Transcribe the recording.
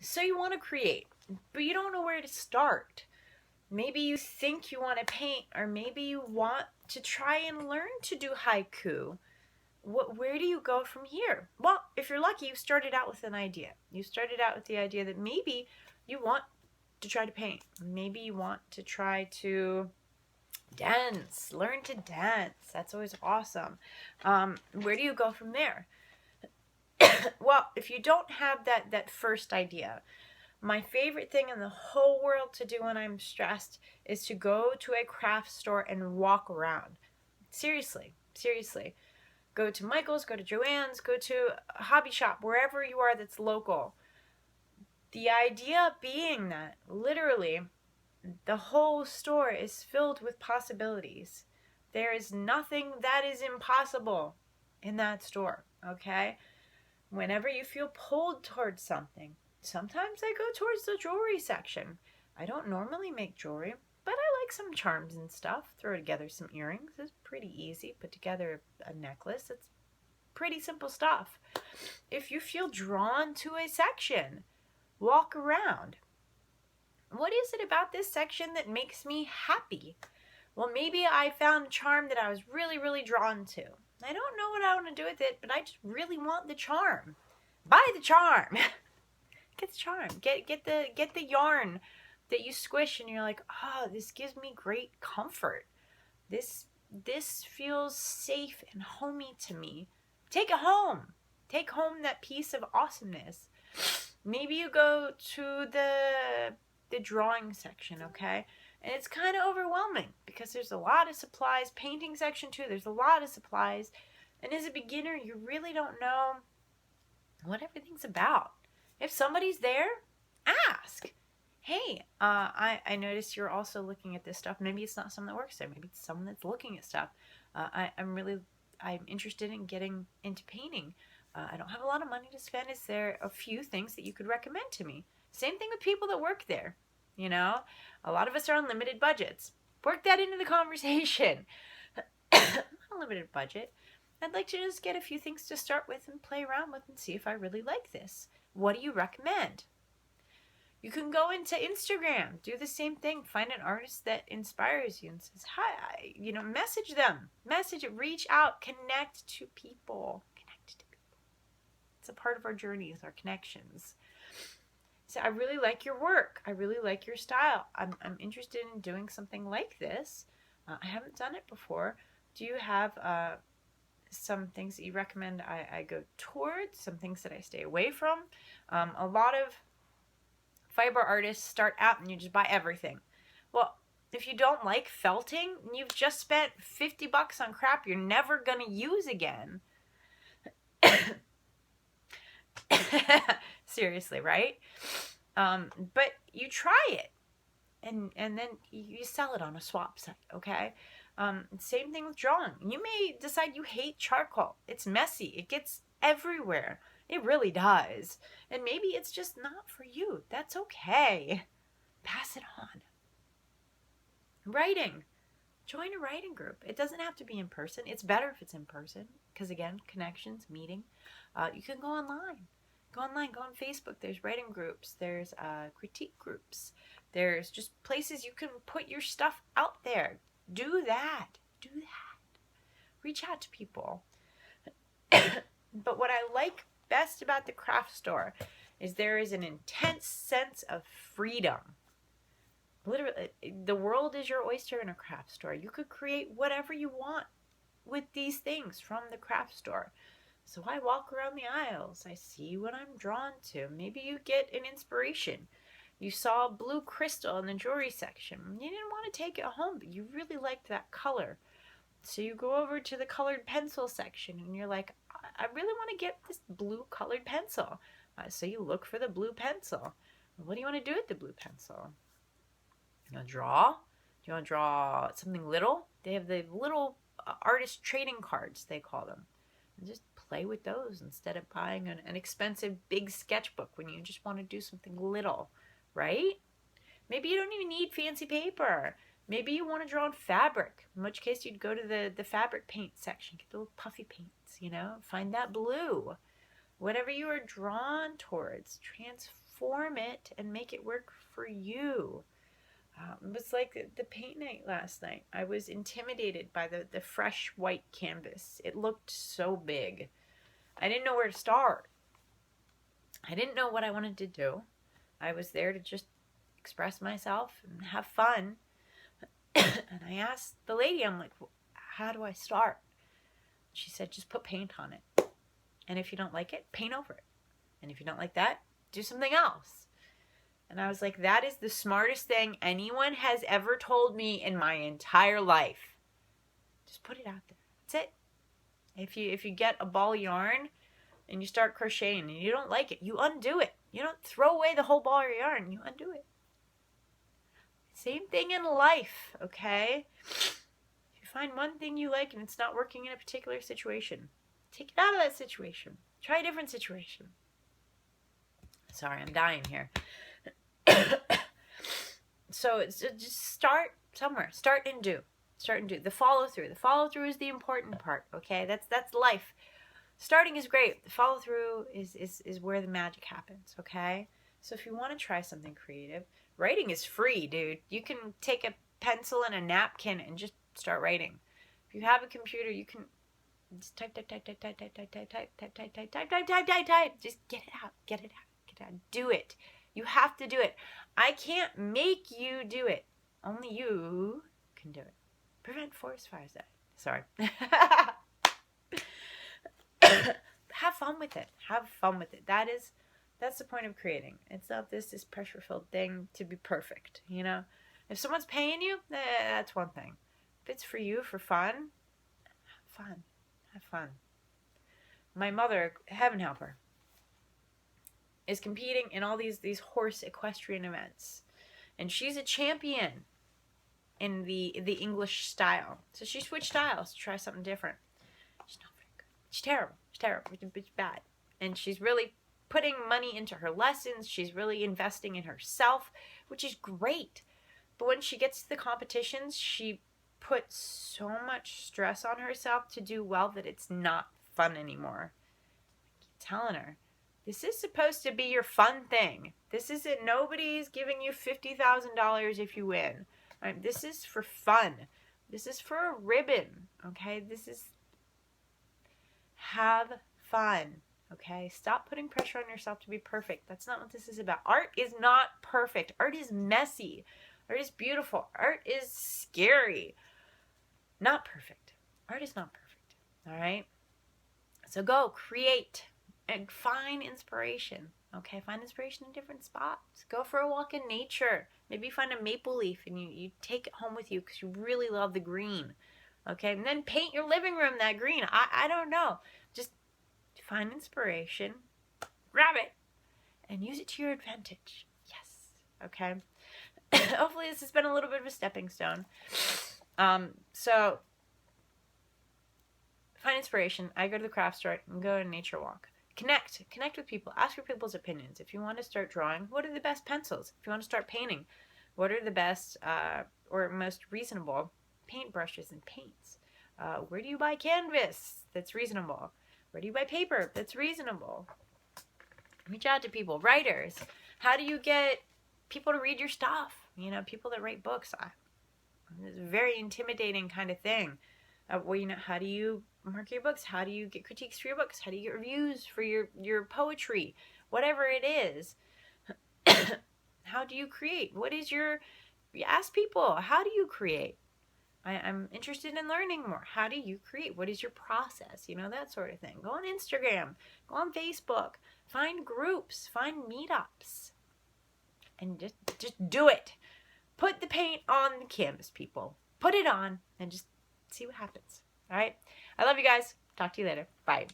So you want to create, but you don't know where to start. Maybe you think you want to paint, or maybe you want to try and learn to do haiku. Where do you go from here? Well, if you're lucky, you started out with an idea. You started out with the idea that maybe you want to try to paint. Maybe you want to try to dance, learn to dance. That's always awesome. Where do you go from there? Well, if you don't have that first idea, my favorite thing in the whole world to do when I'm stressed is to go to a craft store and walk around. Seriously, seriously. Go to Michael's, go to Joann's, go to a hobby shop, wherever you are that's local. The idea being that literally the whole store is filled with possibilities. There is nothing that is impossible in that store, okay? Whenever you feel pulled towards something, sometimes I go towards the jewelry section. I don't normally make jewelry, but I like some charms and stuff. Throw together some earrings. It's pretty easy. Put together a necklace. It's pretty simple stuff. If you feel drawn to a section, walk around. What is it about this section that makes me happy? Well, maybe I found a charm that I was really, really drawn to. I don't know what I want to do with it, but I just really want the charm. Buy the charm. Get the charm. Get the yarn that you squish and you're like, oh, this gives me great comfort. This feels safe and homey to me. Take it home. Take home that piece of awesomeness. Maybe you go to the drawing section, okay? And it's kind of overwhelming because there's a lot of supplies. Painting section too, there's a lot of supplies. And as a beginner, you really don't know what everything's about. If somebody's there, ask. Hey, I noticed you're also looking at this stuff. Maybe it's not someone that works there. Maybe it's someone that's looking at stuff. I'm interested in getting into painting. I don't have a lot of money to spend. Is there a few things that you could recommend to me? Same thing with people that work there. You know, a lot of us are on limited budgets. Work that into the conversation. Unlimited budget. I'd like to just get a few things to start with and play around with and see if I really like this. What do you recommend? You can go into Instagram, do the same thing, find an artist that inspires you and says, hi, message them, reach out, connect to people. It's a part of our journeys, our connections. So I really like your work. I really like your style. I'm interested in doing something like this. I haven't done it before. Do you have some things that you recommend I go towards, some things that I stay away from? A lot of fiber artists start out and you just buy everything. Well, if you don't like felting, you've just spent $50 on crap you're never going to use again. Seriously, right? But you try it and then you sell it on a swap site, okay? Same thing with drawing. You may decide you hate charcoal. It's messy. It gets everywhere. It really does. And maybe it's just not for you. That's okay. Pass it on. Writing. Join a writing group. It doesn't have to be in person. It's better if it's in person because, again, connections, meeting. You can go online. Go online, go on Facebook. There's writing groups. There's critique groups. There's just places you can put your stuff out there. Do that. Do that. Reach out to people. But what I like best about the craft store is there is an intense sense of freedom. Literally, the world is your oyster in a craft store. You could create whatever you want with these things from the craft store. So I walk around the aisles. I see what I'm drawn to. Maybe you get an inspiration. You saw blue crystal in the jewelry section. You didn't want to take it home, but you really liked that color. So you go over to the colored pencil section and you're like, I really want to get this blue colored pencil. So you look for the blue pencil. What do you want to do with the blue pencil? You want to draw? Do you want to draw something little? They have the little artist trading cards, they call them. And just play with those instead of buying an expensive big sketchbook when you just want to do something little, right? Maybe you don't even need fancy paper. Maybe you want to draw on fabric, in which case you'd go to the fabric paint section, get the little puffy paints, find that blue. Whatever you are drawn towards, form it and make it work for you. It was like the paint night last night. I was intimidated by the fresh white canvas. It looked so big. I didn't know where to start. I didn't know what I wanted to do. I was there to just express myself and have fun. And I asked the lady, I'm like, how do I start? She said, just put paint on it. And if you don't like it, paint over it. And if you don't like that, do something else. And I was like, that is the smartest thing anyone has ever told me in my entire life. Just put it out there. That's it. If you get a ball of yarn and you start crocheting and you don't like it, you undo it. You don't throw away the whole ball of yarn. You undo it. Same thing in life, okay? If you find one thing you like and it's not working in a particular situation, take it out of that situation. Try a different situation. Sorry, I'm dying here. So it's just start somewhere. Start and do. Start and do. The follow through. The follow through is the important part. Okay, that's life. Starting is great. The follow through is where the magic happens. Okay, so if you want to try something creative, writing is free, dude. You can take a pencil and a napkin and just start writing. If you have a computer, you can just type. Just get it out. Get it out. Get it out. Do it. You have to do it. I can't make you do it. Only you can do it. Prevent forest fires. Sorry. Have fun with it. Have fun with it. That's the point of creating. It's not this pressure-filled thing to be perfect, you know? If someone's paying you, that's one thing. If it's for you, for fun, have fun. Have fun. My mother, heaven help her, is competing in all these horse equestrian events. And she's a champion in the English style. So she switched styles to try something different. She's not very good. She's terrible. She's terrible. It's bad. And she's really putting money into her lessons. She's really investing in herself, which is great. But when she gets to the competitions, she puts so much stress on herself to do well that it's not fun anymore. I keep telling her, this is supposed to be your fun thing. This isn't, nobody's giving you $50,000 if you win. Right? This is for fun. This is for a ribbon. Okay? This is, have fun. Okay? Stop putting pressure on yourself to be perfect. That's not what this is about. Art is not perfect. Art is messy. Art is beautiful. Art is scary. Not perfect. Art is not perfect. All right? So go create. And find inspiration, okay? Find inspiration in different spots. Go for a walk in nature. Maybe find a maple leaf and you take it home with you because you really love the green, okay? And then paint your living room that green. I don't know. Just find inspiration, grab it, and use it to your advantage. Yes, okay? Hopefully this has been a little bit of a stepping stone. So find inspiration. I go to the craft store and go on a nature walk. Connect with people. Ask for people's opinions. If you want to start drawing, what are the best pencils? If you want to start painting, what are the best or most reasonable paintbrushes and paints? Where do you buy canvas that's reasonable? Where do you buy paper that's reasonable? Reach out to people, writers. How do you get people to read your stuff? You know, people that write books. It's a very intimidating kind of thing. Well, you know, how do you market your books? How do you get critiques for your books? How do you get reviews for your poetry? Whatever it is. How do you create? You ask people, how do you create? I'm interested in learning more. How do you create? What is your process? You know, that sort of thing. Go on Instagram. Go on Facebook. Find groups. Find meetups. And just do it. Put the paint on the canvas, people. Put it on and just see what happens. All right? I love you guys. Talk to you later. Bye.